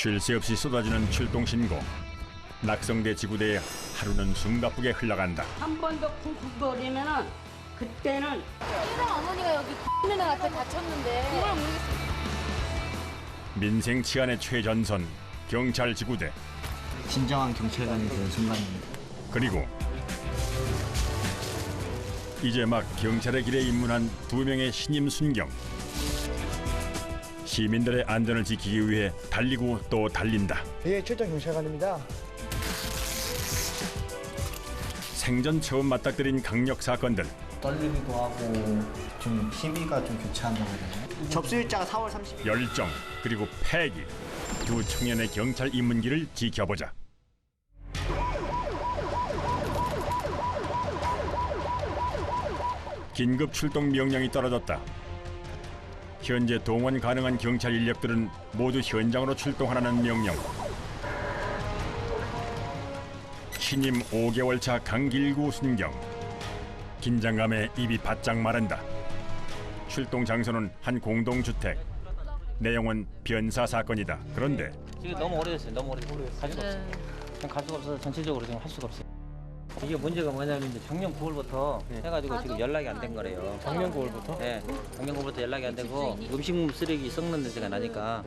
쉴 새 없이 쏟아지는 출동 신고. 낙성대 지구대에 하루는 숨가쁘게 흘러간다. 한 번 더 쿵쿵거리면은 그때는 일랑 어머니가 여기 X는 앞에 다쳤는데 그걸 모르겠어요. 민생 치안의 최전선 경찰 지구대. 진정한 경찰관이 되는 순간입니다. 그리고 이제 막 경찰의 길에 입문한 두 명의 신임 순경. 시민들의 안전을 지키기 위해 달리고 또 달린다. 예, 출동 경찰관입니다. 생전 처음 맞닥뜨린 강력 사건들. 떨리기도 하고 좀 희비가 좀 교차한다고 해야 되나요? 접수일자가 4월 30일. 열정 그리고 패기. 두 청년의 경찰 입문길을 지켜보자. 긴급 출동 명령이 떨어졌다. 현재 동원 가능한 경찰 인력들은 모두 현장으로 출동하라는 명령. 신임 5개월 차 강길구 순경. 긴장감에 입이 바짝 마른다. 출동 장소는 한 공동주택. 내용은 변사 사건이다. 그런데 지금 너무 오래됐어요. 너무 오래됐어요. 갈 수가 없어요. 그냥 갈 수가 없어서 전체적으로 지금 할 수가 없어요. 이게 문제가 뭐냐면 이제 작년 9월부터 해가지고 지금 연락이 안 된 거래요. 작년 9월부터? 네, 작년 9월부터 연락이 안 되고 음식물 쓰레기 썩는 냄새가 나니까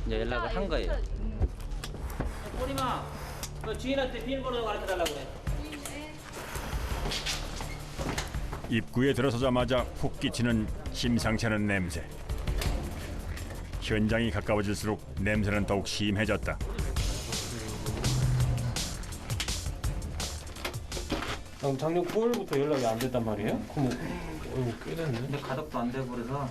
이제 연락을 한 거예요. 꼬리마, 너 주인한테 비밀번호 가르쳐 달라고 그래. 입구에 들어서자마자 훅 끼치는 심상치 않은 냄새. 현장이 가까워질수록 냄새는 더욱 심해졌다. 작년 9월부터 연락이 안 됐단 말이에요? 그럼 꽤 됐네. 근데 가덕도 안 되고 그래서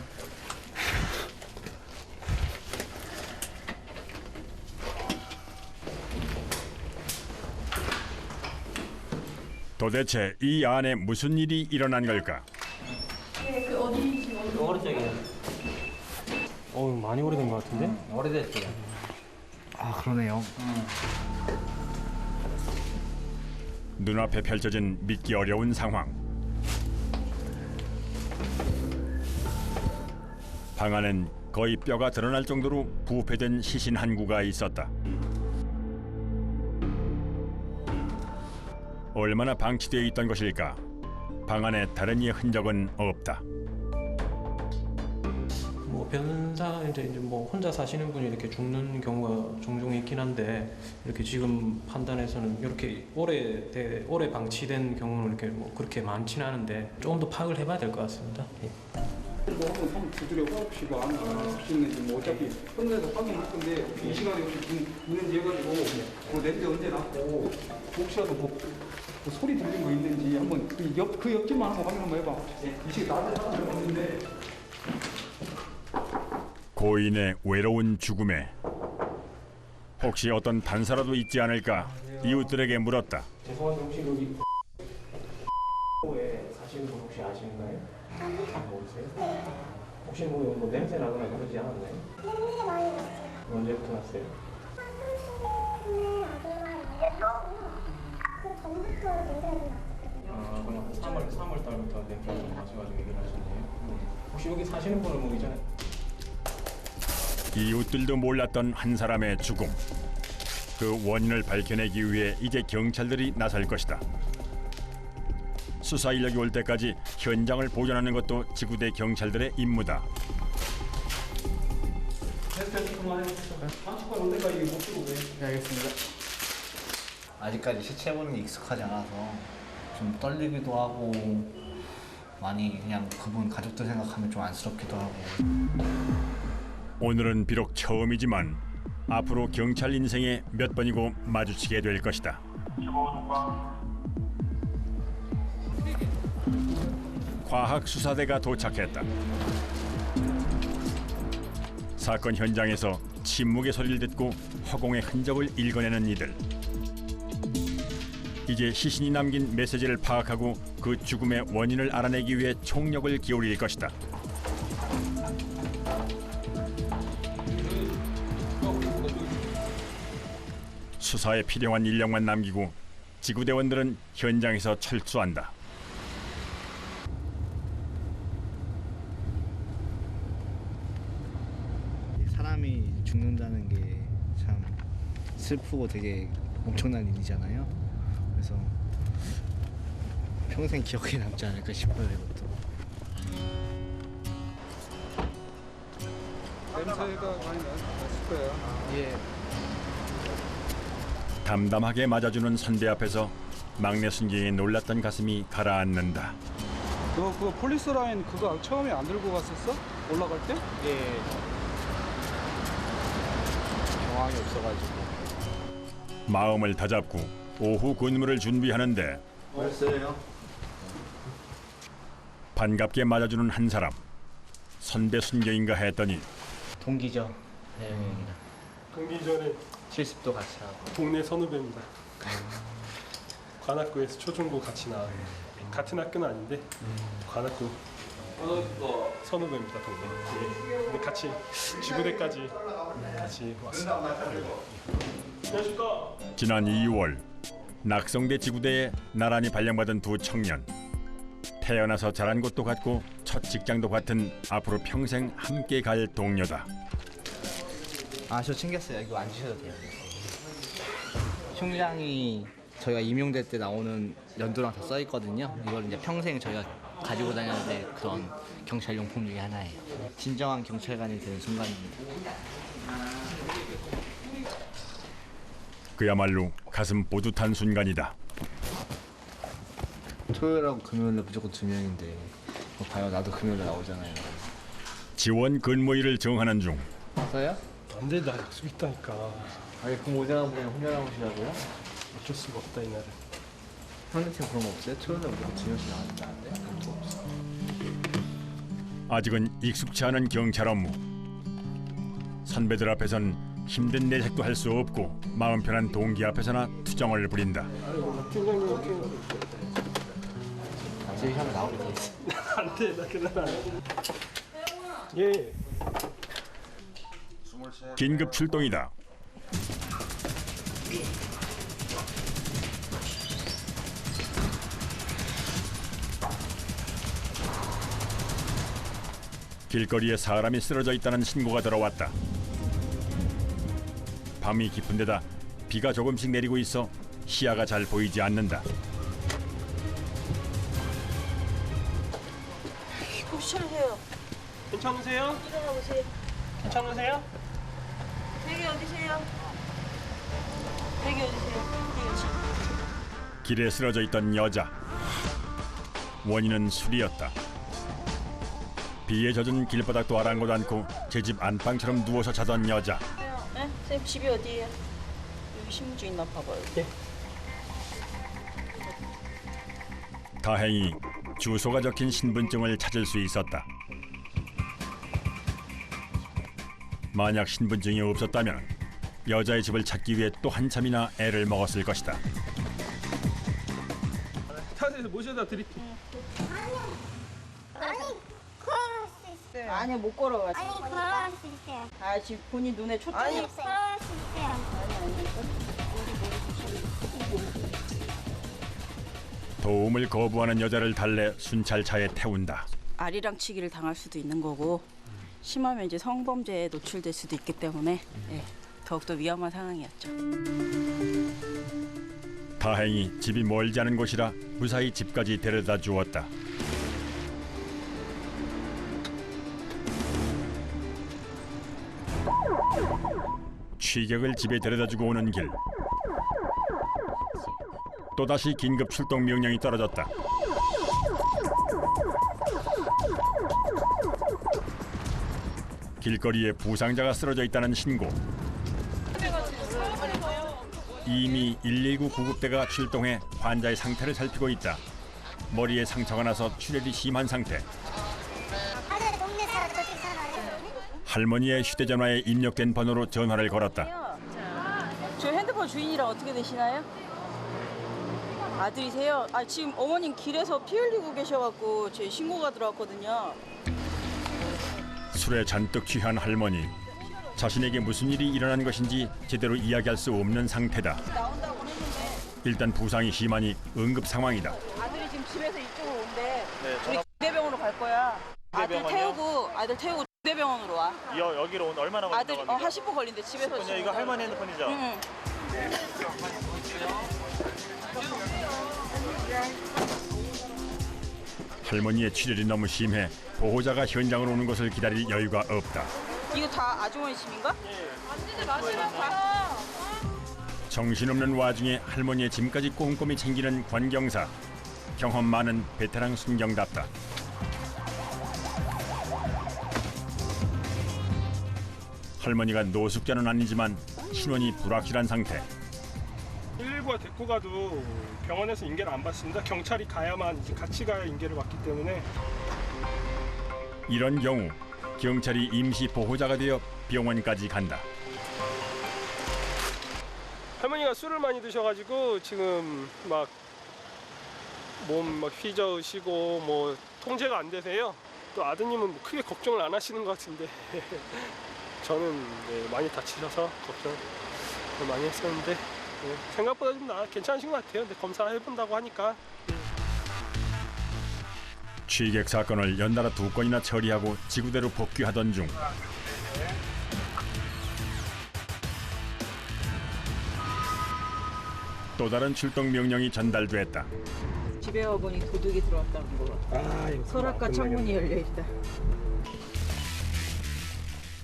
도대체 이 안에 무슨 일이 일어난 걸까? 오른쪽이에요. 많이 오래된 것 같은데? 오래됐어요. 아 그러네요. 눈앞에 펼쳐진 믿기 어려운 상황. 방 안엔 거의 뼈가 드러날 정도로 부패된 시신 한 구가 있었다. 얼마나 방치되어 있던 것일까? 방 안에 다른 이의 흔적은 없다. 뭐 변사인데 이제 뭐 혼자 사시는 분이 이렇게 죽는 경우가 종종 있긴 한데 이렇게 지금 판단해서는 이렇게 오래 방치된 경우는 이렇게 뭐 그렇게 많지는 않은데 조금 더 파악을 해봐야 될 것 같습니다. 예. 뭐 한번 두드려 혹시가 혹시 있는지 뭐 어차피 현장에서 확인할 건데 이 시간에 혹시 있는지 해가지고 그 냄새 언제 났고 혹시라도 뭐 소리 들린 거 있는지 한번 그 옆집만 한번 확인 한번 해봐. 이 시간 낮에 사람이 없는데. 고인의 외로운 죽음에 혹시 어떤 단서라도 있지 않을까 이웃들에게 물었다. 죄송한데 혹시 여기 에 사시는 분 혹시 아시는가요? 모르세요? 혹시 뭐 냄새 나거나 그러지 않았나요? 냄새 많이 났어요. 언제부터 났어요? 그 전부터 냄새가 좀 났어요. 아 그럼 3월 달부터 냄새가 좀 나셔가지고 얘기를 하셨네요. 혹시 여기 사시는 분은 뭐 이전에 이웃들도 몰랐던 한 사람의 죽음. 그 원인을 밝혀내기 위해 이제 경찰들이 나설 것이다. 수사 인력이 올 때까지 현장을 보존하는 것도 지구대 경찰들의 임무다. 방치관 올 때까지 못 쓰고 왜? 네, 알겠습니다. 아직까지 시체 보는 게 익숙하지 않아서 좀 떨리기도 하고 많이 그냥 그분 가족들 생각하면 좀 안쓰럽기도 하고. 오늘은 비록 처음이지만 앞으로 경찰 인생에 몇 번이고 마주치게 될 것이다. 과학수사대가 도착했다. 사건 현장에서 침묵의 소리를 듣고 허공의 흔적을 읽어내는 이들. 이제 시신이 남긴 메시지를 파악하고 그 죽음의 원인을 알아내기 위해 총력을 기울일 것이다. 수사에 필요한 인력만 남기고 지구대원들은 현장에서 철수한다. 사람이 죽는다는 게 참 슬프고 되게 엄청난 일이잖아요. 그래서 평생 기억에 남지 않을까 싶어요, 이것도. 냄새가 많이 났을 거예요. 예. 담담하게 맞아주는 선배 앞에서 막내 순경이 놀랐던 가슴이 가라앉는다. 너 그거 폴리스 라인 그거 처음에 안 들고 갔었어? 올라갈 때? 예. 경황이 없어가지고. 마음을 다잡고 오후 근무를 준비하는데 벌써요? 반갑게 맞아주는 한 사람. 선배 순경인가 했더니 동기죠. 네, 형이랑. 경기 전에 실습도 같이 하고. 동네 선후배입니다. 관악구에서 초중고 같이 나와요. 같은 학교는 아닌데 관악구 선후배입니다, 동네. 예. 근데 같이 지구대까지 같이 왔어요. 안녕하십니까. 지난 2월 낙성대 지구대에 나란히 발령받은 두 청년. 태어나서 자란 곳도 같고 첫 직장도 같은 앞으로 평생 함께 갈 동료다. 아, 저 챙겼어요. 이거 안 주셔도 돼요. 흉량이 저희가 임용될 때 나오는 연도랑 다 써 있거든요. 이걸 이제 평생 저희가 가지고 다녀야 될 그런 경찰 용품 중에 하나예요. 진정한 경찰관이 되는 순간입니다. 그야말로 가슴 뿌듯한 순간이다. 토요일하고 금요일에 무조건 2명인데 뭐 봐요. 나도 금요일에 나오잖아요. 지원 근무일을 정하는 중 저요? 안 돼, 나 약속 있다니까. 아니 그럼 오자가 그냥 혼자 나오시라고요? 어쩔 수가 없다, 이날은. 상대팀 그런 거 없어요? 토요일에 무조건 2명씩 나가는 거 안 돼? 그런 거 없어. 아직은 익숙치 않은 경찰 업무. 선배들 앞에선 힘든 내색도 할 수 없고 마음 편한 동기 앞에서나 투정을 부린다. 저희 형 나오게 돼 있어. 안 돼, 나 그날 안 돼. 예. 긴급 출동이다. 길거리에 사람이 쓰러져 있다는 신고가 들어왔다. 밤이 깊은 데다 비가 조금씩 내리고 있어 시야가 잘 보이지 않는다. 혹시세요? 괜찮으세요? 일어나보세요. 괜찮으세요? 베개 어디세요? 베개 어디세요? 길에 쓰러져 있던 여자. 원인은 술이었다. 비에 젖은 길바닥도 아랑곳 않고 제 집 안방처럼 누워서 자던 여자. 네? 선생님 집이 어디예요? 여기 신분증 있나 봐봐요. 다행히 주소가 적힌 신분증을 찾을 수 있었다. 만약 신분증이 없었다면 여자의 집을 찾기 위해 또 한참이나 애를 먹었을 것이다. 타세에서 모셔다 드릴게요. 아니 걸어갈 수 있어요. 아니요 못 걸어가. 아니 걸어갈 수 있어요. 아 지금 본인 눈에 초점이 아니 없어요. 걸어갈 수 있어요. 도움을 거부하는 여자를 달래 순찰차에 태운다. 아리랑치기를 당할 수도 있는 거고 심하면 이제 성범죄에 노출될 수도 있기 때문에 예, 더욱더 위험한 상황이었죠. 다행히 집이 멀지 않은 곳이라 무사히 집까지 데려다 주었다. 취객을 집에 데려다주고 오는 길. 또다시 긴급 출동 명령이 떨어졌다. 길거리에 부상자가 쓰러져 있다는 신고. 이미 119 구급대가 출동해 환자의 상태를 살피고 있다. 머리에 상처가 나서 출혈이 심한 상태. 아들 동네 사람 저쪽 사람. 할머니의 휴대전화에 입력된 번호로 전화를 걸었다. 저 핸드폰 주인이랑 어떻게 되시나요? 아들이세요? 아 지금 어머님 길에서 피 흘리고 계셔갖고 제 신고가 들어왔거든요. 술에 잔뜩 취한 할머니. 자신에게 무슨 일이 일어난 것인지 제대로 이야기할 수 없는 상태다. 나온다고 했는데 일단 부상이 심하니 응급 상황이다. 아들이 지금 집에서 이쪽으로 온대. 우리 기대병원으로 갈 거야. 아들 태우고 대병원으로 와. 여기로 온 얼마나 아들 한 10분 걸린대 집에서. 그냥 이거 할머니 핸드폰이죠? 응. 할머니의 출혈이 너무 심해 보호자가 현장으로 오는 것을 기다릴 여유가 없다. 이거 다 아주머니 짐인가? 정신없는 와중에 할머니의 짐까지 꼼꼼히 챙기는 권경사. 경험 많은 베테랑 순경답다. 할머니가 노숙자는 아니지만 신원이 불확실한 상태. 119가 데리고 가도 병원에서 인계를 안 받습니다. 경찰이 가야만 이제 같이 가야 인계를 받기 때문에. 이런 경우 경찰이 임시 보호자가 되어 병원까지 간다. 할머니가 술을 많이 드셔가지고 지금 막 몸 막 휘저으시고 뭐 통제가 안 되세요. 또 아드님은 뭐 크게 걱정을 안 하시는 것 같은데 저는 네, 많이 다치셔서 걱정을 많이 했었는데 네, 생각보다 좀 괜찮으신 것 같아요. 근데 검사해본다고 하니까. 취객 사건을 연달아 2건이나 처리하고 지구대로 복귀하던 중 또 다른 출동 명령이 전달됐다. 집에 와보니 도둑이 들어왔다는 거. 서랍과 창문이 열려 있다.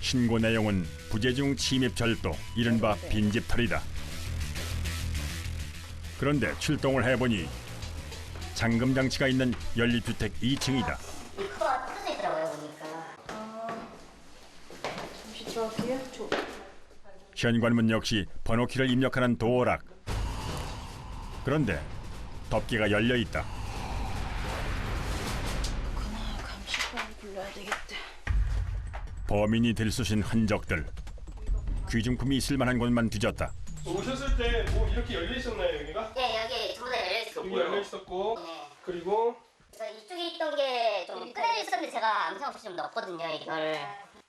신고 내용은 부재중 침입 절도, 이른바 빈집털이다. 그런데 출동을 해보니 잠금 장치가 있는 연립주택 2층이다. 입구가 뚫어져 있더라고요, 보니까. 잠시 들어갈게요. 현관문 역시 번호키를 입력하는 도어락. 그런데 덮개가 열려 있다. 감시반을 불러야 되겠다. 범인이 들쑤신 흔적들. 귀중품이 있을 만한 곳만 뒤졌다. 오셨을 때 뭐 이렇게 열려 있었나요, 여기가? 네, 여기 전부 다 열려 있었고. 여기 열려 있었고. 네. 그리고 그래서 이쪽에 있던 게 좀 끈적여 있었는데 제가 아무 생각 없이 좀 넣었거든요, 이걸.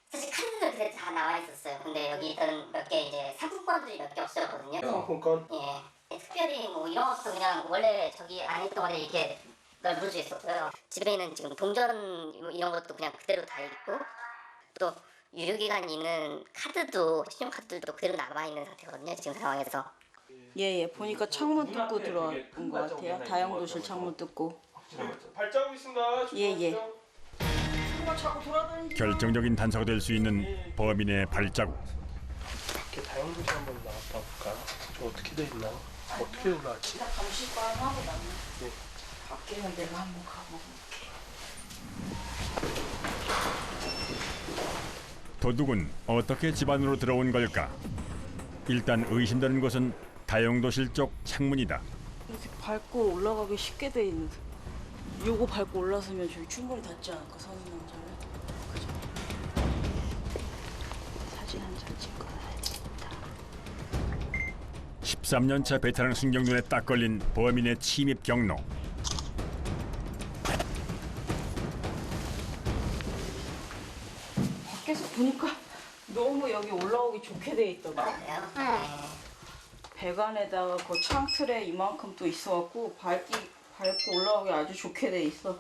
사실 카드도 그때 다 나와 있었어요. 근데 여기 있던 몇 개 이제 상품권들이 몇 개 없었거든요. 상품권. 예. 특별히 뭐 이런 것도 그냥 원래 저기 안에 있던 거를 이렇게 널브러져 있었고요. 집에는 지금 동전 뭐 이런 것도 그냥 그대로 다 있고 또 유효기간 있는 카드도 신용카드도 그대로 남아있는 상태거든요. 지금 상황에서. 예예. 보니까 창문 뚫고 들어온 것 같아요. 다용도실 창문 뚫고. 발자국 있습니다. 예예. 결정적인 단서가 될 수 있는 범인의 발자국. 밖에 다용도실 한번 나갔다 볼까요? 저 어떻게 돼 있나? 어떻게 올라왔지? 일단 감시반 하고 나면 밖에는 내가 한번 가볼게. 도둑은 어떻게 집 안으로 들어온 걸까? 일단 의심되는 것은 다용도실 쪽 창문이다. 이렇게 밟고 올라가기 쉽게 돼 있는데 요거 밟고 올라서면 저기 충분히 닿지 않을까, 선인 남자는. 그죠? 사진 한 장 찍어놔야겠다. 13년차 베테랑 순경 눈에 딱 걸린 범인의 침입 경로. 밖에서 보니까 너무 여기 올라오기 좋게 돼 있더라고요. 배관에다가 그 창틀에 이만큼 또 있어갖고 밟고 올라오기 아주 좋게 돼 있어.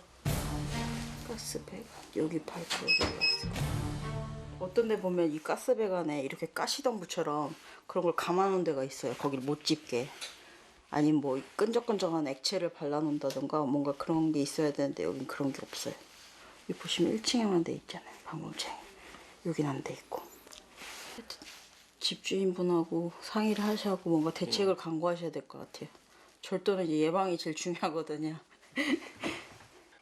가스 배관 여기 밟고 여기 올라왔어. 어떤 데 보면 이 가스 배관에 이렇게 가시덤불처럼 그런 걸 감아놓은 데가 있어요. 거기를 못 집게. 아니면 뭐 끈적끈적한 액체를 발라놓는다던가 뭔가 그런 게 있어야 되는데 여긴 그런 게 없어요. 여기 보시면 1층에만 돼 있잖아요. 방범창. 여긴 안 돼 있고. 집주인분하고 상의를 하셔고 뭔가 대책을 강구하셔야 될 것 같아요. 절도는 이제 예방이 제일 중요하거든요.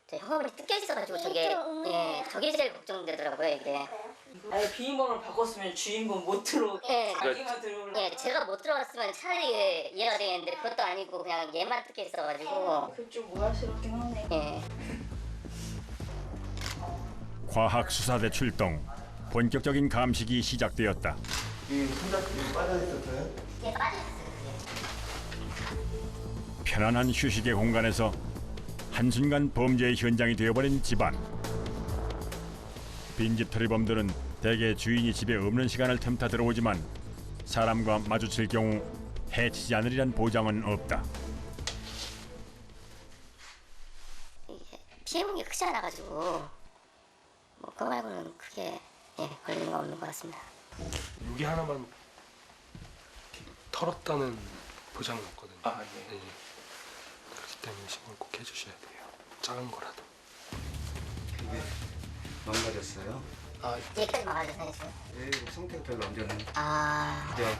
현관문이 뜯겨 있어가지고 저게 저게 제일 걱정되더라고요, 이게. 아니 비밀번호를 바꿨으면 주인분 못 들어오게 자기만 들어오려고. 예, 제가 못 들어갔으면 차라리 이해가 되겠는데 그것도 아니고 그냥 얘만 뜯겨 있어가지고. 그게 좀 우아스럽긴 하네. 예. 과학수사대 출동. 본격적인 감식이 시작되었다. 예, 빠져있었어요. 편안한 휴식의 공간에서 한순간 범죄의 현장이 되어버린 집안. 빈집털이범들은 대개 주인이 집에 없는 시간을 틈타 들어오지만 사람과 마주칠 경우 해치지 않으리란 보장은 없다. 피해본 게 크지 않아가지고 뭐 그거 말고는 크게 예, 걸리는 건 없는 것 같습니다. 여기 하나만 털었다는 보장은 없거든요. 네. 그렇기 때문에 신고 꼭 해주셔야 돼요. 작은 거라도. 망가졌어요? 여기까지 막아서 다녔어요. 예, 성격 별로 안 좋네. 예.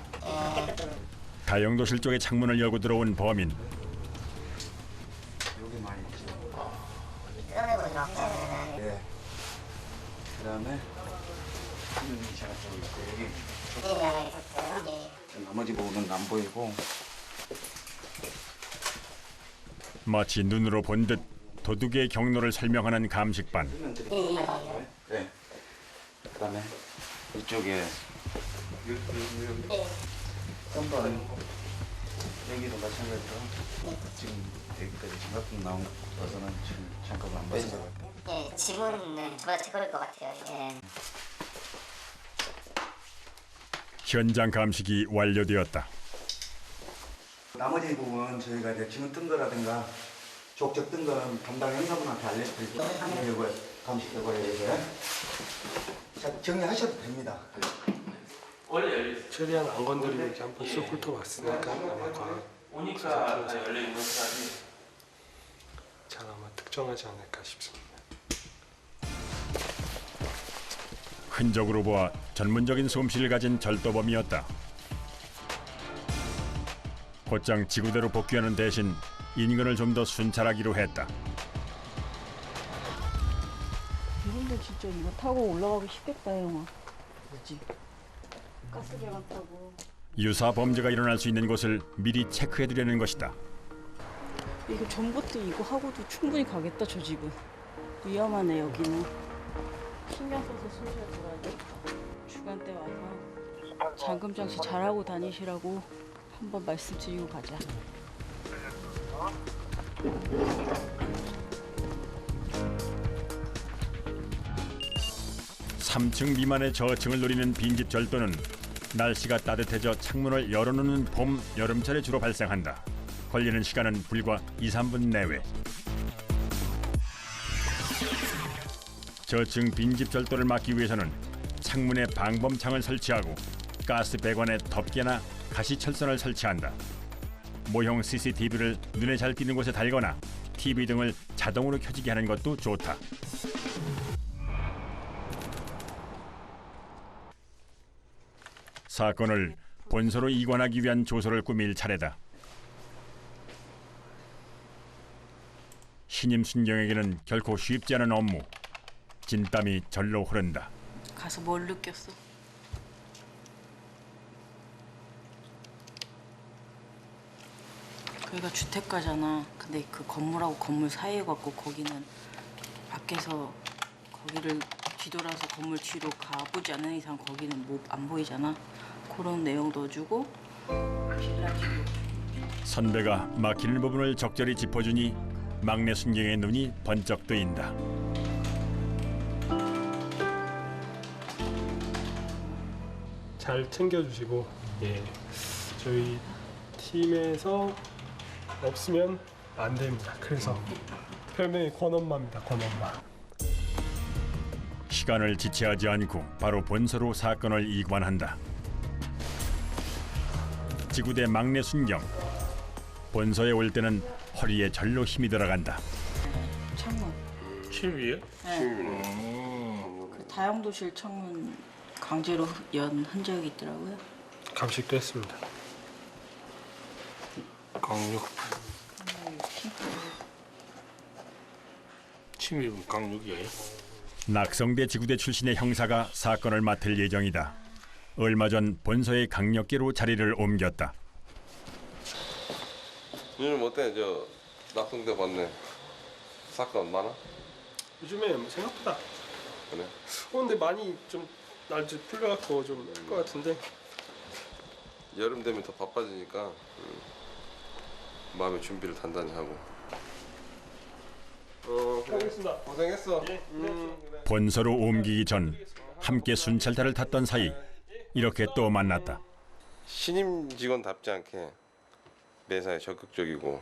다용도실 쪽의 창문을 열고 들어온 범인. 여기 많이 있죠. 뜯어내고 들어왔고. 예. 그다음에 여기 제가 좀 있고 여기 예, 하나 있었어요. 예. 나머지 부분은 안 보이고. 마치 눈으로 본 듯 도둑의 경로를 설명하는 감식반. 네. 그다음에 이쪽에 여기 썸바는 여기도 마찬가지로 지금 여기까지 장갑 나온 것보다는 지금 장갑을 안 벗은 것 같아요. 예, 지문은 저보다 채걸릴 것 같아요. 예. 현장 감식이 완료되었다. 나머지 부분 저희가 이제 지문 뜬 거라든가 족적 뜬 거는 담당 형사분한테 알려드리고 이걸 감식해버려야 자, 정리하셔도 됩니다. 최대한 안 건드리고 이렇게 한번 쑥 훑어봤으니까 아마 잘 아마 특정하지 않을까 싶습니다. 흔적으로 보아 전문적인 솜씨를 가진 절도범이었다. 곧장 지구대로 복귀하는 대신 인근을 좀 더 순찰하기로 했다. 이런데 진짜 이거 타고 올라가기 쉽겠다, 형아. 그렇지? 가스배관 타고. 유사 범죄가 일어날 수 있는 곳을 미리 체크해두려는 것이다. 이거 전봇대 이거 하고도 충분히 가겠다, 저 집은. 위험하네, 여기는. 신경 써서 순찰 돌아야 돼. 주간 때 와서 잠금 장치 잘하고 다니시라고 한번 말씀드리고 가자. 3층 미만의 저층을 노리는 빈집 절도는 날씨가 따뜻해져 창문을 열어놓는 봄, 여름철에 주로 발생한다. 걸리는 시간은 불과 2~3분 내외. 저층 빈집 절도를 막기 위해서는 창문에 방범창을 설치하고 가스 배관에 덮개나 가시철선을 설치한다. 모형 CCTV를 눈에 잘 띄는 곳에 달거나 TV 등을 자동으로 켜지게 하는 것도 좋다. 사건을 본서로 이관하기 위한 조서를 꾸밀 차례다. 신임 순경에게는 결코 쉽지 않은 업무. 진땀이 절로 흐른다. 가서 뭘 느꼈어? 거기가 주택가잖아. 근데 그 건물하고 건물 사이에 갖고 거기는 밖에서 거기를 뒤돌아서 건물 뒤로 가보지 않는 이상 거기는 뭐 안 보이잖아. 그런 내용 넣어주고 빌라지고. 선배가 막히는 부분을 적절히 짚어주니 막내 순경의 눈이 번쩍 뜨인다. 잘 챙겨주시고, 예, 저희 팀에서 없으면 안 됩니다. 그래서 별명이 권엄마입니다. 권엄마. 시간을 지체하지 않고 바로 본서로 사건을 이관한다. 지구대 막내 순경. 본서에 올 때는 허리에 절로 힘이 들어간다. 창문. 침 위에? 네. 그 다용도실 창문 강제로 연 흔적이 있더라고요. 감식도 했습니다. 강육. 침입은 강육이에요? 낙성대 지구대 출신의 형사가 사건을 맡을 예정이다. 얼마 전 본서의 강력계로 자리를 옮겼다. 요즘 어때? 저 낙성대 봤네. 사건 많아? 요즘에 생각보다. 그래? 근데 많이 좀 날씨 풀려갖고 좀 할 것 같은데. 여름 되면 더 바빠지니까 마음의 준비를 단단히 하고. 그래. 고맙습니다. 고생했어. 예, 그래. 본서로 옮기기 전 함께 순찰대를 탔던 사이 이렇게 또 만났다. 신임 직원답지 않게 매사에 적극적이고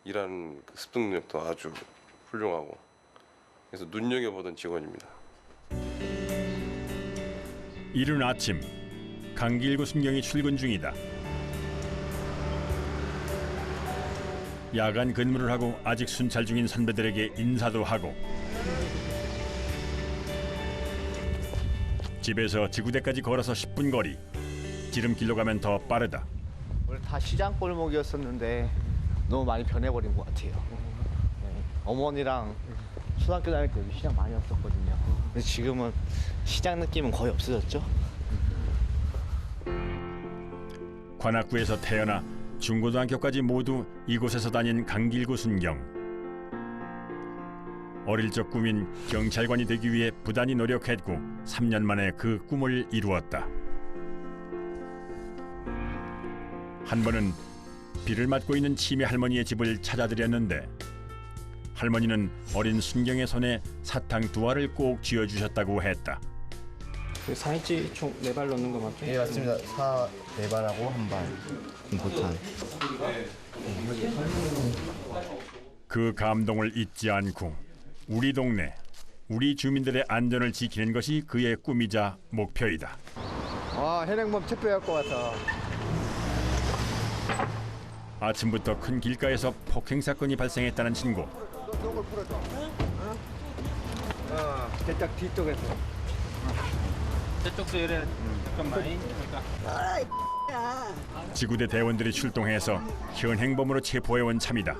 일하는 그 습득 능력도 아주 훌륭하고 그래서 눈여겨보던 직원입니다. 이른 아침 강길구 순경이 출근 중이다. 야간 근무를 하고 아직 순찰 중인 선배들에게 인사도 하고 집에서 지구대까지 걸어서 10분 거리. 지름길로 가면 더 빠르다. 원래 다 시장 골목이었었는데 너무 많이 변해버린 것 같아요. 네. 어머니랑 초등학교 다닐 때 여기 시장 많이 왔었거든요. 근데 지금은 시장 느낌은 거의 없어졌죠. 관악구에서 태어나 중고등학교까지 모두 이곳에서 다닌 강길구 순경. 어릴 적 꿈인 경찰관이 되기 위해 부단히 노력했고 3년 만에 그 꿈을 이루었다. 한 번은 비를 맞고 있는 치매 할머니의 집을 찾아드렸는데 할머니는 어린 순경의 손에 사탕 2알을 꼭 쥐어주셨다고 했다. 그 4인치 총 4발 넣는 거 맞죠? 네 맞습니다. 4발하고 1발 공포탄. 그 감동을 잊지 않고 우리 동네, 우리 주민들의 안전을 지키는 것이 그의 꿈이자 목표이다. 아 현행범 체포할 것 같아. 아침부터 큰 길가에서 폭행 사건이 발생했다는 신고. 대짝 뒤쪽에서. 저쪽도 이래 좀 많이 지구대 대원들이 출동해서 현행범으로 체포해온 참이다.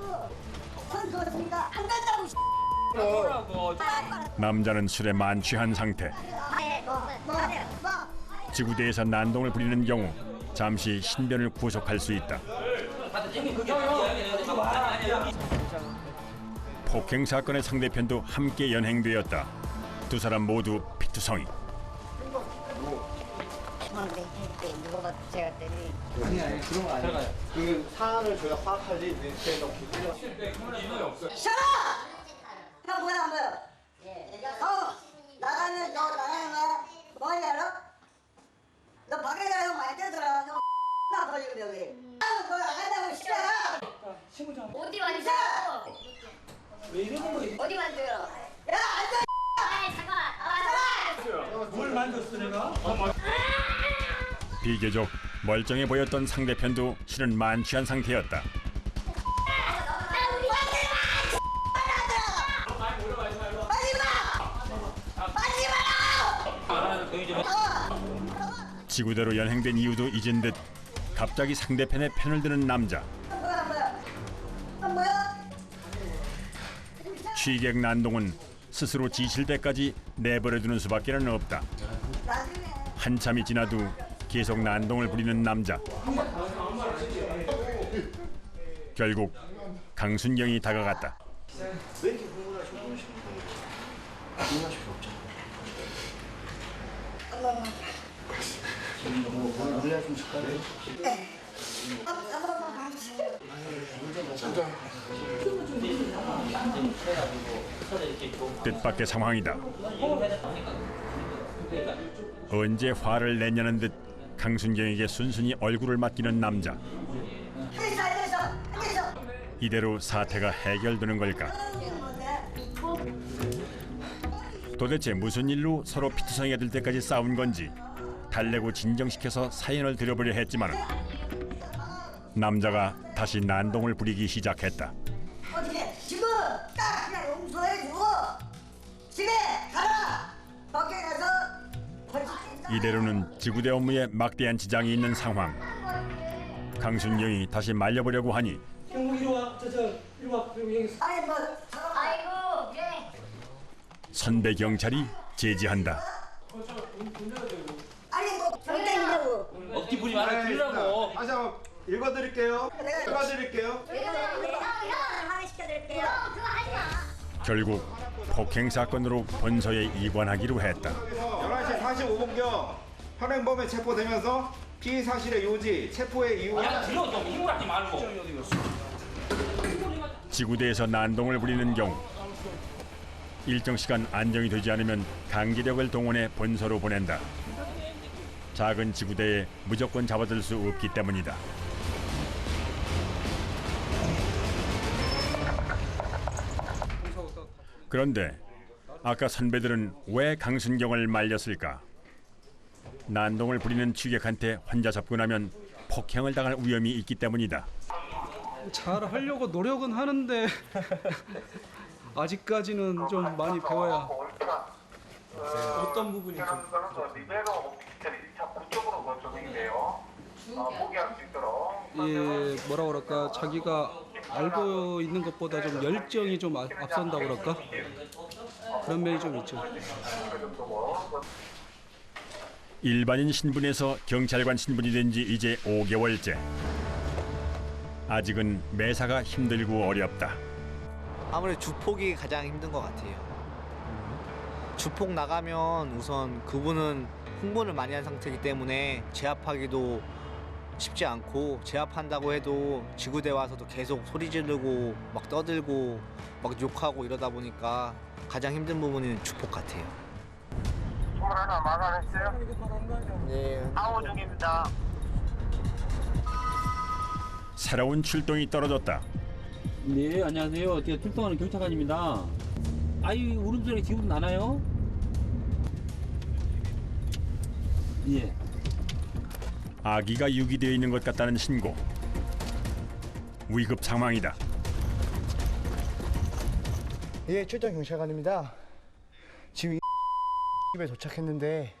남자는 술에 만취한 상태. 지구대에서 난동을 부리는 경우 잠시 신변을 구속할 수 있다. 폭행 사건의 상대편도 함께 연행되었다. 두 사람 모두 피투성이. 제가 때리. 아니 그런 거 아니에요. 그 사안을 저희가 파악하지 저희가 샤라! 형 뭐야 안 보여? 나가는 거야? 뭐지 알아? 너 밖에서 형 많이 떼더라. 형 나 버리고 여기. 너 나간다고 시켜. 어디 만져? 왜 이러는 거야? 어디 만져요? 야 앉아. 잠깐만. 뭘 만졌어 내가? 비교적 멀쩡해 보였던 상대편도 실은 만취한 상태였다. 지구대로 연행된 이유도 잊은 듯 갑자기 상대편의 편을 드는 남자. 취객 난동은 스스로 지칠 때까지 내버려두는 수밖에는 없다. 한참이 지나도 계속 난동을 부리는 남자. 결국 강순경이 다가갔다. 왜 이렇게 흥분하시고 그러시는 거예요? 흥분하실 필요 없잖아요. 물레 좀 줄까요? 뜻밖의 상황이다. 언제 화를 내냐는 듯 강순경에게 순순히 얼굴을 맡기는 남자. 이대로 사태가 해결되는 걸까? 도대체 무슨 일로 서로 피투성이가 될 때까지 싸운 건지 달래고 진정시켜서 사연을 들여보려 했지만 남자가 다시 난동을 부리기 시작했다. 어떻게 지금 딱 그냥 용서해주고 집에 가라. 밖에 가서 이대로는 지구대 업무에 막대한 지장이 있는 상황. 강순경이 다시 말려보려고 하니 형 이리 와. 이리 와. 여기. 아니 뭐 아이고 그래. 선배 경찰이 제지한다. 아니 뭐 경쟁이라고. 억지 부리지 말아 들으라고. 다시 한번 읽어드릴게요. 읽어드릴게요. 하나 시켜드릴게요. 그거 하지 마. 결국 폭행 사건으로 본서에 이관하기로 했다. 11시 45분경 현행범에 체포되면서 피의 사실의 요지, 체포의 이유. 야 들어 좀 힘을 하지 말고. 지구대에서 난동을 부리는 경우 일정 시간 안정이 되지 않으면 강제력을 동원해 본서로 보낸다. 작은 지구대에 무조건 잡아들 수 없기 때문이다. 그런데 아까 선배들은 왜 강순경을 말렸을까? 난동을 부리는 취객한테 혼자 접근하면 폭행을 당할 위험이 있기 때문이다. 잘 하려고 노력은 하는데 아직까지는 좀 많이 배워야. 어떤 부분이 좀 예, 뭐라 그럴까, 자기가 알고 있는 것보다 좀 열정이 좀 앞선다 그럴까, 그런 면이 좀 있죠. 일반인 신분에서 경찰관 신분이 된 지 이제 5개월째. 아직은 매사가 힘들고 어렵다. 아무래도 주폭이 가장 힘든 것 같아요. 주폭 나가면 우선 그분은 흥분을 많이 한 상태이기 때문에 제압하기도 쉽지 않고, 제압한다고 해도 지구대 와서도 계속 소리 지르고 막 떠들고 막 욕하고 이러다 보니까 가장 힘든 부분이 주폭 같아요. 21 마감했어요? 네. 상호 중입니다. 새로운 출동이 떨어졌다. 네, 안녕하세요. 제가 출동하는 경찰관입니다. 아유, 울음소리 지금 나나요? 예. 아기가 유기되어 있는 것 같다는 신고. 위급 상황이다. 예, 출동 경찰관입니다. 지금 집에 도착했는데.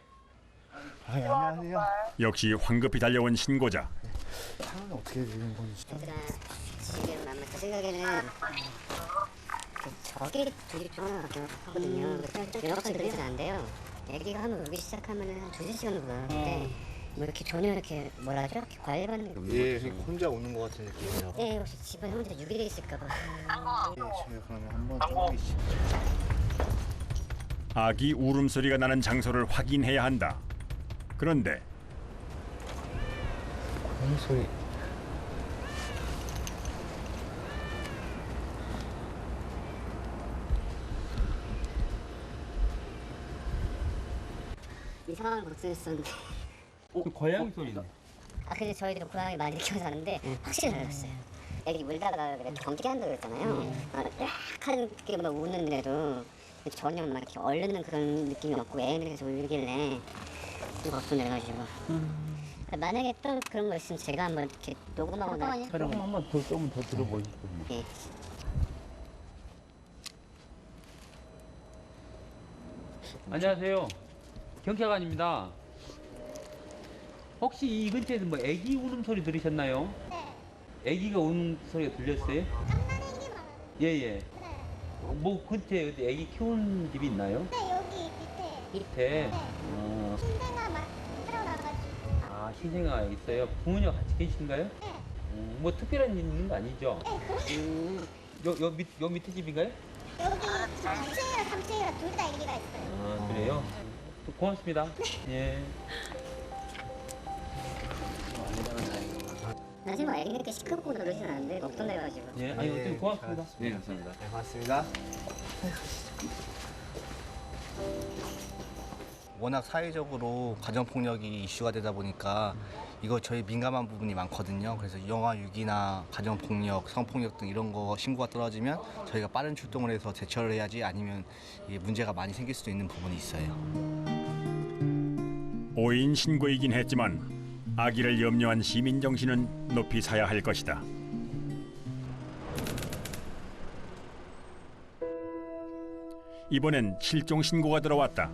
안녕하세요. 역시 황급히 달려온 신고자. 상황이 어떻게 되는 건지. 얘들아, 지금 아마 제 생각에는 저기 둘이 좋아하거든요. 좀 연락이 그래서 안 돼요. 애기가 한번 울기 시작하면 한 2-3시간 울어요. 뭐 이렇게 전혀 이렇게 뭐라 하죠? 이렇게 과일받는 게 예, 혼자 오는 것 같은 느낌이라고. 네, 혹시 집안에 혼자 유기돼 있을까봐. 예, 제가 그러면 한번 떠보겠습니다. 아기 울음소리가 나는 장소를 확인해야 한다. 그런데 고양이 소리. 이 상황을 걱정했었는데. 고양이 소리네. 아, 근데 저희도 고양이 많이 키워서는데 확실히 달랐어요. 애기 울다가 그래 경기 한다고 그랬잖아요. 약한 게 막 우는데도 전혀 막 이렇게 얼른 그런 느낌이 없고 애는 계속 울길래 좀 걱정돼가지고. 만약에 또 그런 거 있으면 제가 한번 이렇게 녹음하거나 촬영 한번 조금 더 들어보시죠. 예. 안녕하세요. 경찰관입니다. 혹시 이 근처에서 뭐 애기 우는 소리 들으셨나요? 네. 애기가 우는 소리가 들렸어요? 예예. 뭐 근처에 어디 애기 키우는 집이 있나요? 네, 여기 밑에. 밑에. 신생아 막 들어나가지고. 아, 신생아가 있어요. 부모님 같이 계신가요? 네. 뭐 특별한 일 있는 거 아니죠? 네, 요 밑에 집인가요? 여기 2층이랑 3층이랑 둘 다 애기가 있어요. 아, 그래요? 고맙습니다. 예. 사실 뭐 애기니까 시끄럽고 그러진 않은데 걱정돼가지고. 예, 아니 어쨌든 고맙습니다. 네, 감사합니다. 네, 고맙습니다. 워낙 사회적으로 가정폭력이 이슈가 되다 보니까 이거 저희 민감한 부분이 많거든요. 그래서 영아 유기나 가정폭력, 성폭력 등 이런 거 신고가 떨어지면 저희가 빠른 출동을 해서 대처를 해야지, 아니면 이게 문제가 많이 생길 수도 있는 부분이 있어요. 오인 신고이긴 했지만 아기를 염려한 시민 정신은 높이 사야 할 것이다. 이번엔 실종 신고가 들어왔다.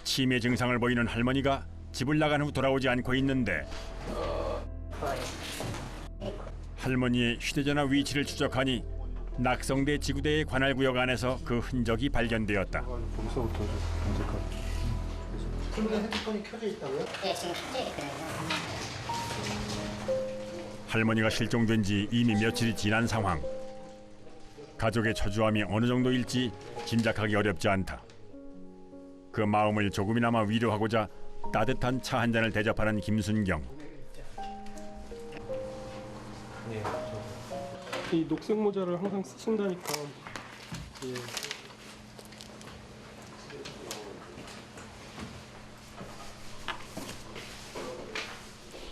치매 증상을 보이는 할머니가 집을 나간 후 돌아오지 않고 있는데 할머니의 휴대전화 위치를 추적하니 낙성대 지구대의 관할구역 안에서 그 흔적이 발견되었다. 벌써부터 검색하고. 그런데 핸드폰이 켜져 있다고요? 네, 지금 켜져 있거든요. 할머니가 실종된 지 이미 며칠이 지난 상황. 가족의 초조함이 어느 정도일지 짐작하기 어렵지 않다. 그 마음을 조금이나마 위로하고자 따뜻한 차 한 잔을 대접하는 김순경. 이 녹색 모자를 항상 쓰신다니까. 예.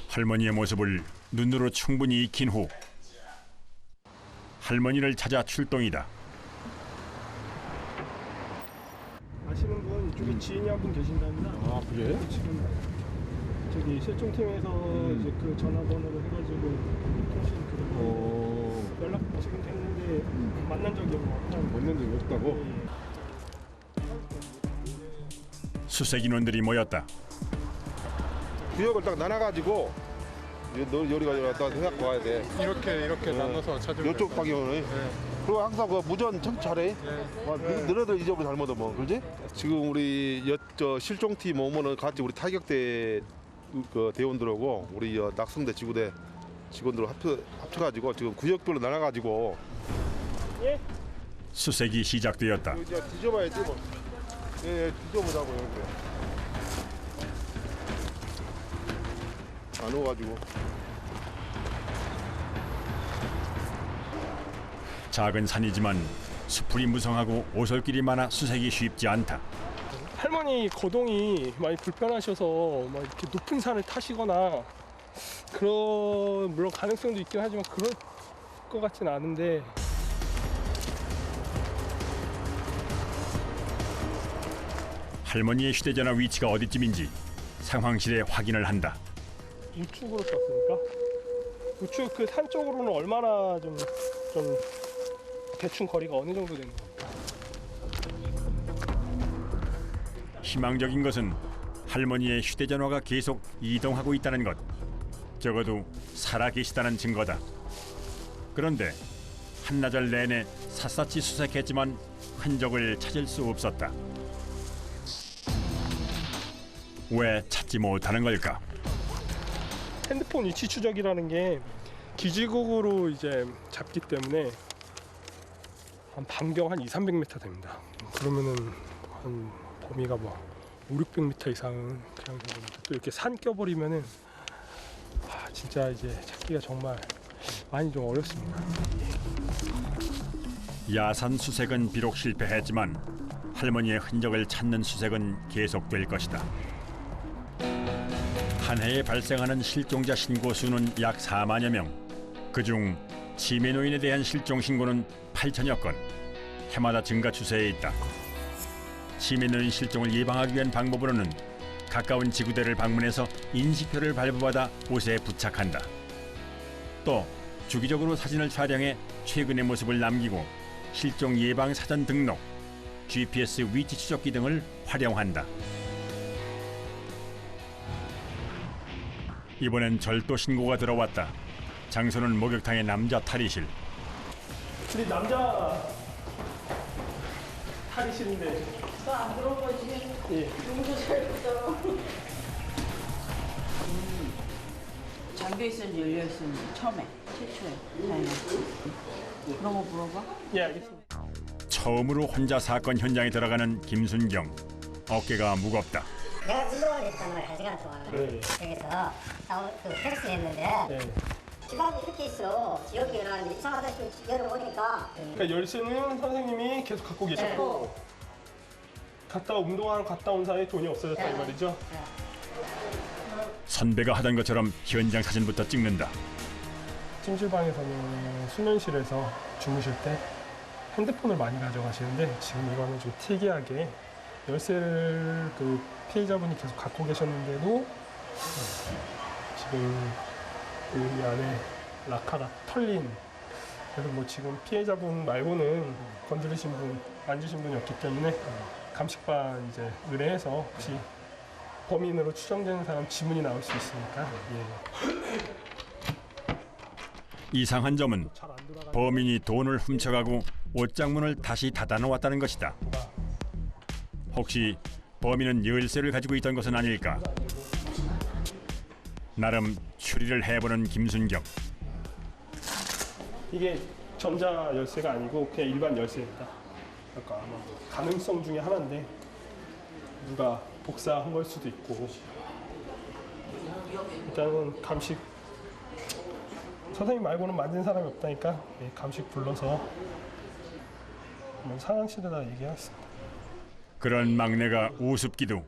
할머니의 모습을 눈으로 충분히 익힌 후 할머니를 찾아 출동이다. 아시는 분 이쪽에 지인이 한 분 계신답니다. 아 그래? 지금 저기 실종팀에서 이제 그 전화번호로 해가지고 통신 그거 연락 지금 됐는데 만난 적이 없고. 만난 적이 없다고? 수색 인원들이 모였다. 구역을 딱 나눠가지고 요리가 왔다 해갖고 가야 돼. 이렇게 나눠서 찾으면 이쪽 방향으로. 그리고 항상 그 무전 참 잘해. 너네들 이 점을 잘못 하면 그렇지? 지금 우리 저 실종팀 오면은 같이 우리 타격대 그 대원들하고 우리 낙성대 지구대 직원들 합쳐가지고 지금 구역별로 나눠가지고 수색이 시작되었다. 이제 뒤져봐야지 뭐. 예, 뒤져보자고 이렇게. 안 오가지고. 작은 산이지만 수풀이 무성하고 오솔길이 많아 수색이 쉽지 않다. 할머니 거동이 많이 불편하셔서 막 이렇게 높은 산을 타시거나 그런 물론 가능성도 있긴 하지만 그럴 것 같진 않은데 할머니의 휴대전화 위치가 어디쯤인지 상황실에 확인을 한다. 우측으로 떴으니까 우측 그 산 쪽으로는 얼마나 좀 대충 거리가 어느 정도 되는 겁니까? 희망적인 것은 할머니의 휴대전화가 계속 이동하고 있다는 것. 적어도 살아계시다는 증거다. 그런데 한나절 내내 샅샅이 수색했지만 흔적을 찾을 수 없었다. 왜 찾지 못하는 걸까? 핸드폰 위치 추적이라는 게 기지국으로 이제 잡기 때문에 한 반경 한 200-300m 됩니다. 그러면은 한 범위가 뭐 500-600m 이상은 그냥 됩니다. 또 이렇게 산 껴버리면은 진짜 이제 찾기가 정말 많이 좀 어렵습니다. 야산 수색은 비록 실패했지만 할머니의 흔적을 찾는 수색은 계속될 것이다. 한 해에 발생하는 실종자 신고 수는 약 4만여 명. 그중 치매 노인에 대한 실종 신고는 8천여 건. 해마다 증가 추세에 있다. 치매 노인 실종을 예방하기 위한 방법으로는 가까운 지구대를 방문해서 인식표를 발부받아 옷에 부착한다. 또 주기적으로 사진을 촬영해 최근의 모습을 남기고 실종 예방 사전 등록, GPS 위치 추적기 등을 활용한다. 이번엔 절도 신고가 들어왔다. 장소는 목욕탕의 남자 탈의실. 우리 남자 탈의실인데 안 들어온 거지? 예. 누구도 잘 있어. 잠겨 있었는지 열려 있었는지 처음에 최초에 다행이야. 그런 거 물어봐? 예, 알겠습니다. 처음으로 혼자 사건 현장에 들어가는 김순경. 어깨가 무겁다. 내가 운동을 했단 말이야, 1시간 동안. 네. 여기서 그 택시를 했는데 지갑이 이렇게 있어. 여기 나왔는데 이상하다 싶어 열어보니까. 그러니까 열쇠는 선생님이 계속 갖고 계셨고 갔다 운동하러 갔다 온 사이에 돈이 없어졌다 이 말이죠? 선배가 하던 것처럼 현장 사진부터 찍는다. 찜질방에서는 수면실에서 주무실 때 핸드폰을 많이 가져가시는데 지금 이거는 좀 특이하게 열쇠를 그 피해자분이 계속 갖고 계셨는데도 지금 여기 안에 라카가 털린. 그래서 뭐 지금 피해자분 말고는 건드리신 분, 만지신 분이 없기 때문에 감식반 이제 의뢰해서 혹시 범인으로 추정되는 사람 지문이 나올 수 있으니까. 이상한 점은 범인이 돈을 훔쳐가고 옷장문을 다시 닫아놓았다는 것이다. 혹시 범인은 열쇠를 가지고 있던 것은 아닐까? 나름 추리를 해보는 김순경. 이게 전자 열쇠가 아니고 그냥 일반 열쇠입니다. 그러니까 아마 가능성 중에 하나인데 누가 복사한 걸 수도 있고. 일단은 감식 선생님 말고는 만진 사람이 없다니까 감식 불러서 한번 상황실에다 얘기하겠습니다. 그런 막내가 우습기도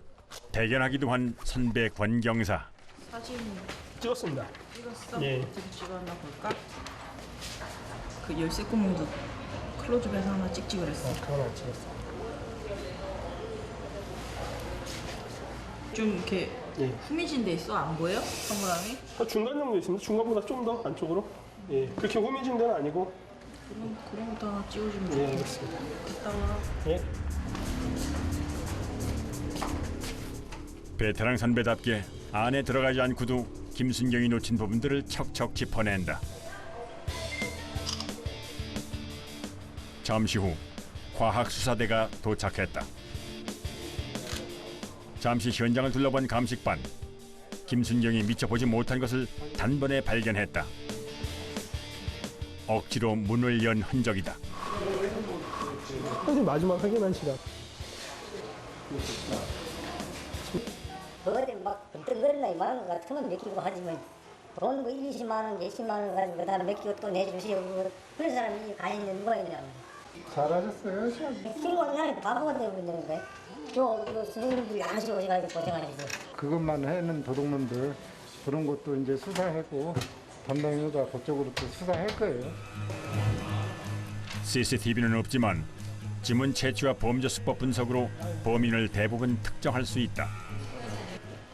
대견하기도 한 선배 권경사. 사진 찍었습니다. 찍었어? 예. 어떻게 찍었나 볼까? 그 열쇠 구멍도 클로즈업해서 하나 찍지 그랬어. 그건 안 찍었어. 좀 이렇게 예. 후미진 데 있어? 안 보여? 사물함이? 중간 정도 있습니다. 중간보다 좀 더 안쪽으로. 예, 그렇게 후미진 데는 아니고. 그런 것도 하나 찍어주면 예, 알겠습니다. 이따가. 예. 베테랑 선배답게 안에 들어가지 않고도 김순경이 놓친 부분들을 척척 짚어낸다. 잠시 후 과학수사대가 도착했다. 잠시 현장을 둘러본 감식반. 김순경이 미처 보지 못한 것을 단번에 발견했다. 억지로 문을 연 흔적이다. 사실 마지막 확인한 시간. 어디 막 뜬거리나 이만한 거 같으면 맡기고 하지만 돈 뭐 1, 20만 원, 20만 원 가지고 그다음에 맡기고 또 내주시고 그런 사람이 가 있는 거 있냐. 잘하셨어요. 신고는 바보가 되고 있는 거예요. 저 선생님들이 안 하시고 오셔가지고 고생하시죠. 그것만 해는 도둑놈들 그런 것도 이제 수사하고 담당자가 그쪽으로 또 수사할 거예요. CCTV는 없지만 지문 채취와 범죄 수법 분석으로 범인을 대부분 특정할 수 있다.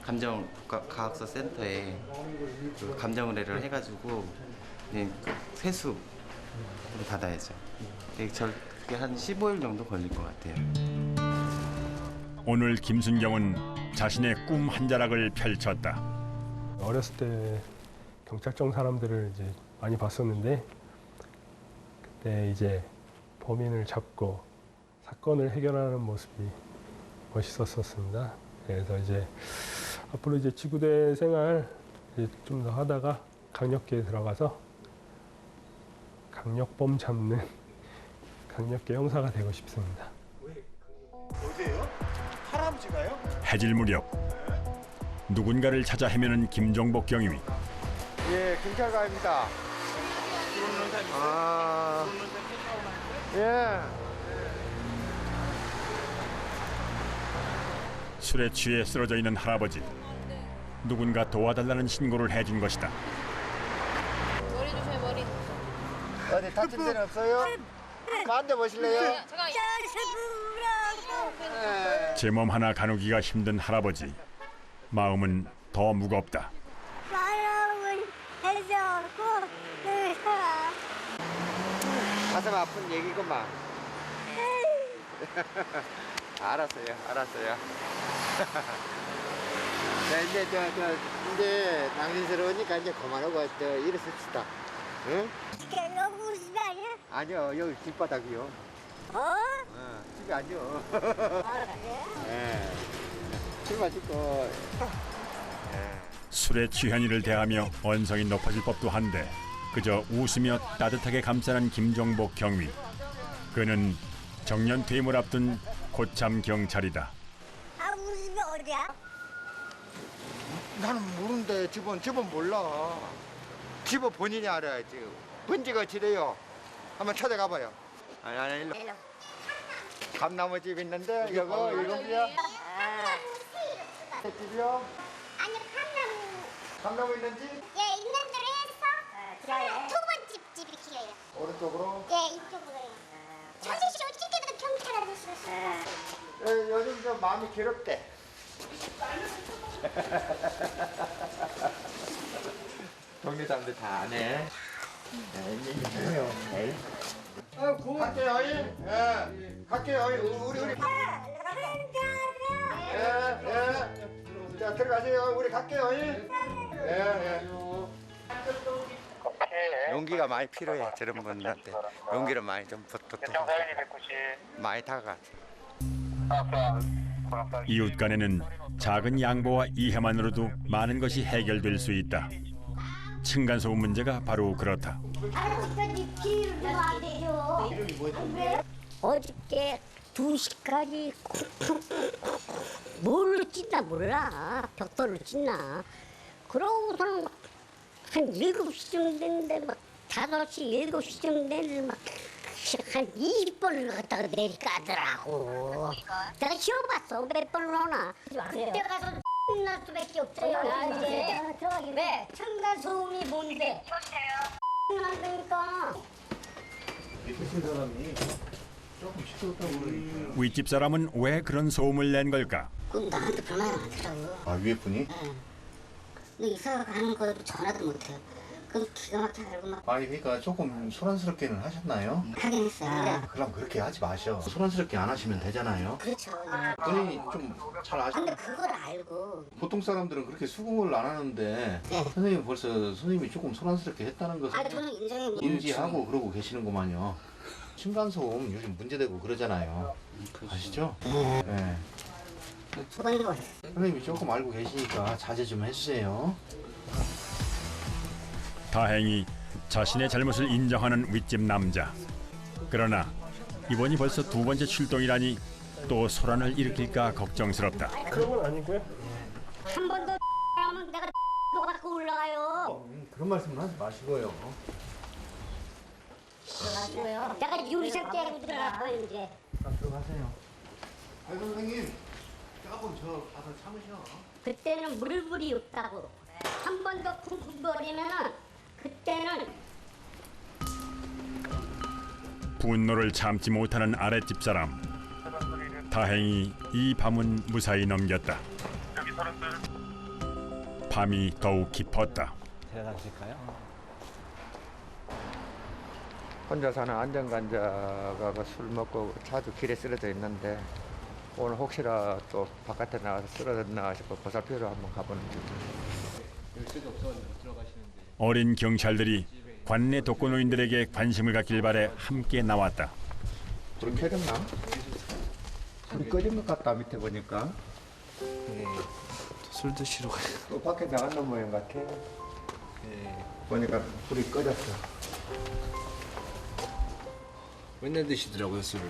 감정과학서 센터에 그 감정 의뢰를 해가지고 그 세수를 받아야죠. 그게 한 15일 정도 걸릴 것 같아요. 오늘 김순경은 자신의 꿈 한 자락을 펼쳤다. 어렸을 때 경찰청 사람들을 이제 많이 봤었는데 그때 이제 범인을 잡고 사건을 해결하는 모습이 멋있었습니다. 그래서 이제 앞으로 이제 지구대 생활 좀 더 하다가 강력계에 들어가서 강력범 잡는 강력계 형사가 되고 싶습니다. 어디에요? 할아버지가요? 해질 무렵 누군가를 찾아 헤매는 김종복 경위. 예, 경찰관입니다. 아, 예. 술에 취해 쓰러져 있는 할아버지. 누군가 도와달라는 신고를 해준 것이다. 머리 주세요, 머리. 어디 다친 데는 없어요? 만져보실래요? 제 몸 하나 가누기가 힘든 할아버지. 마음은 더 무겁다. 가슴 아픈 얘기구만. 알았어요. 자, 이제 이제 당신스러우니까 이제 그만하고 일어섭시다. 응? 너무 우는 거 아니야? 아니요, 여기 길바닥이요. 집이 아니요. 예. 술만 찍고. 술에 취한 이를 대하며 언성이 높아질 법도 한데 그저 웃으며 따뜻하게 감싸는 김종복 경위. 그는 정년 퇴임을 앞둔 고참 경찰이다. 아, 우리 집이 어디야? 나는 모르는데 집은 몰라. 집은 본인이 알아야지. 번지가 지래요. 한번 찾아가봐요. 아니 일로. 감나무 집 있는데 이거 이거야. 집이요? 아니, 감나무 있는 집? 예, 있는 대로 해서 두 번 집이 길어요. 오른쪽으로? 예, 이쪽으로요. 천지 씨 어찌 때도 경찰 아저씨였어요. 요즘 좀 마음이 괴롭대. 동네 사람들 다 안 해. 갈게요. 예, 갈게요. 우리. 예. 자, 들어가세요. 우리 갈게요. 예. 용기가 많이 필요해. 저런 분들한테 용기를 많이 좀 보통 많이 다가. 이웃 간에는 작은 양보와 이해만으로도 많은 것이 해결될 수 있다. 층간소음 문제가 바로 그렇다. 어저께 2시까지 뭘로 찢나 몰라. 벽돌로 찢나. 그러고서는 한 7시쯤 됐는데 막 5시, 7시쯤 됐는데 막 한 20번을 갖다가 내리까더라고. 내가 쉬어봤어. 몇 번을 오나. 그때 가서 날 수밖에 없어요. 이제 왜? 층간소음이 뭔데? 안 되니까. 드신 사람이 윗집 사람은 왜 그런 소음을 낸 걸까? 나한테 불만이 많더라고. 아 위에 분이? 근데 이사 가는 거 전화도 못해요. 그럼 기가 막히게 알고 막. 아니 그러니까 조금 소란스럽게는 하셨나요? 하긴 했어요. 그럼 그렇게 하지 마셔. 소란스럽게 안 하시면 되잖아요. 그렇죠. 본인이 좀 잘 아시. 근데 그걸 알고. 보통 사람들은 그렇게 수긍을 안 하는데 선생님 벌써 선생님이 조금 소란스럽게 했다는 것을 아니 저는 인지하고 그러고 계시는구만요. 층간소음 요즘 문제되고 그러잖아요. 아시죠? 네. 선생님이 조금 알고 계시니까 자제 좀 해주세요. 다행히 자신의 잘못을 인정하는 윗집 남자. 그러나 이번이 벌써 두 번째 출동이라니 또 소란을 일으킬까 걱정스럽다. 그런 건 아니고요. 한 번 더 하면 내가 또 갖고 올라가요. 그런 말씀은 하지 마시고요. 들어가고요. 내가 유리창 깨고 들어가요 이제. 들어가세요. 선생님 조금 저 가서 참으셔. 그때는 물불이 없다고. 한 번 더 쿵쿵거리면은 그때는. 분노를 참지 못하는 아랫집 사람. 다행히 이 밤은 무사히 넘겼다. 밤이 더욱 깊었다. 데려다실까요? 혼자 사는 안전관자가 술 먹고 자주 길에 쓰러져 있는데 오늘 혹시나 또 바깥에 나가서 쓰러졌나 싶어 보살피러 한번 가보는 중입니다. 어린 경찰들이 관내 독거노인들에게 관심을 갖길 바래 함께 나왔다. 불이 켜졌나? 불이 꺼진 것 같다 밑에 보니까. 술 드시러 가요. 또 밖에 나갔는 모양 같아. 보니까 불이 꺼졌어. 맨날 드시더라고요 술을.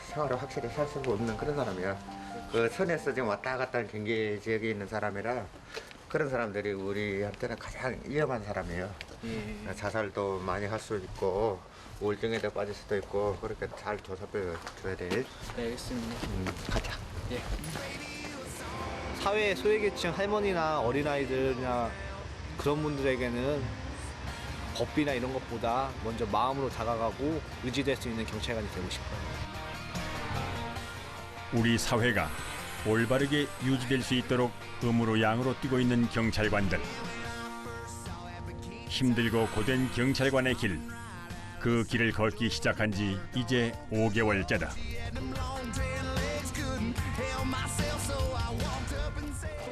생활을 확실히 살 수가 없는 그런 사람이야. 그 선에서 지금 왔다 갔다 하는 경계 지역에 있는 사람이라 그런 사람들이 우리한테는 가장 위험한 사람이에요. 자살도 많이 할 수 있고 우울증에도 빠질 수도 있고 그렇게 잘 조사해 줘야 돼. 네, 알겠습니다. 가자. 예. 사회 소외계층 할머니나 어린아이들이나 그런 분들에게는 법이나 이런 것보다 먼저 마음으로 다가가고 의지될 수 있는 경찰관이 되고 싶어요. 우리 사회가 올바르게 유지될 수 있도록 음으로 양으로 뛰고 있는 경찰관들. 힘들고 고된 경찰관의 길. 그 길을 걷기 시작한 지 이제 5개월째다.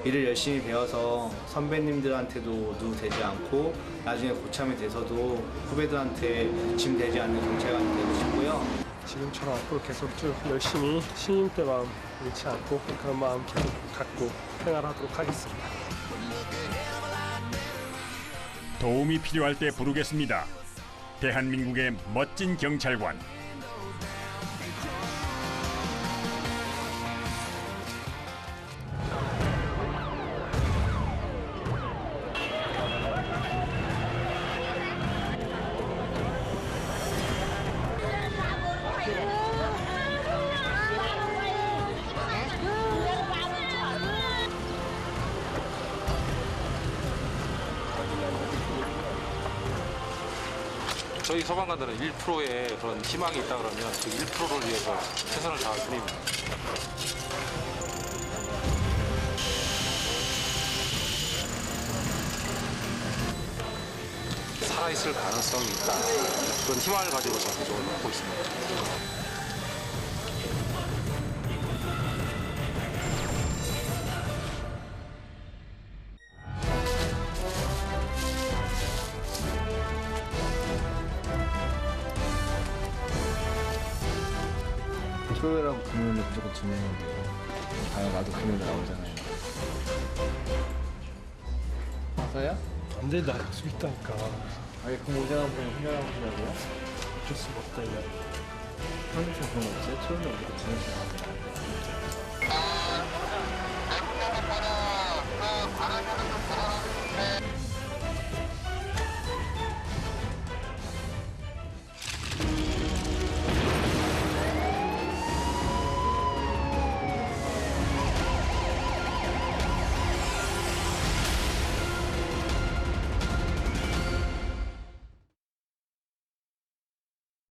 일을 열심히 배워서 선배님들한테도 누구 되지 않고 나중에 고참이 돼서도 후배들한테 짐 되지 않는 경찰관이 되고 싶고요. 지금처럼 앞으로 계속 쭉 열심히 신임 때 마음 잃지 않고 그런 마음 계속 갖고 생활하도록 하겠습니다. 도움이 필요할 때 부르겠습니다. 대한민국의 멋진 경찰관. 저희 소방관들은 1%의 그런 희망이 있다 그러면 그 1%를 위해서 최선을 다할 뿐입니다. 살아있을 가능성이 있다. 그런 희망을 가지고서 계속 하고 있습니다. 토요일하고 금요일에 무조건 진행인데 나도 금요일에 나오잖아요. 왔어요? 안 돼, 나 약속 있다니까. 아니 그럼 오전한 분이 혼자 나오시라고요? 어쩔 수가 없다 이거. 평소에 그런 거 없어요? 토요일에 무조건 진행하세요.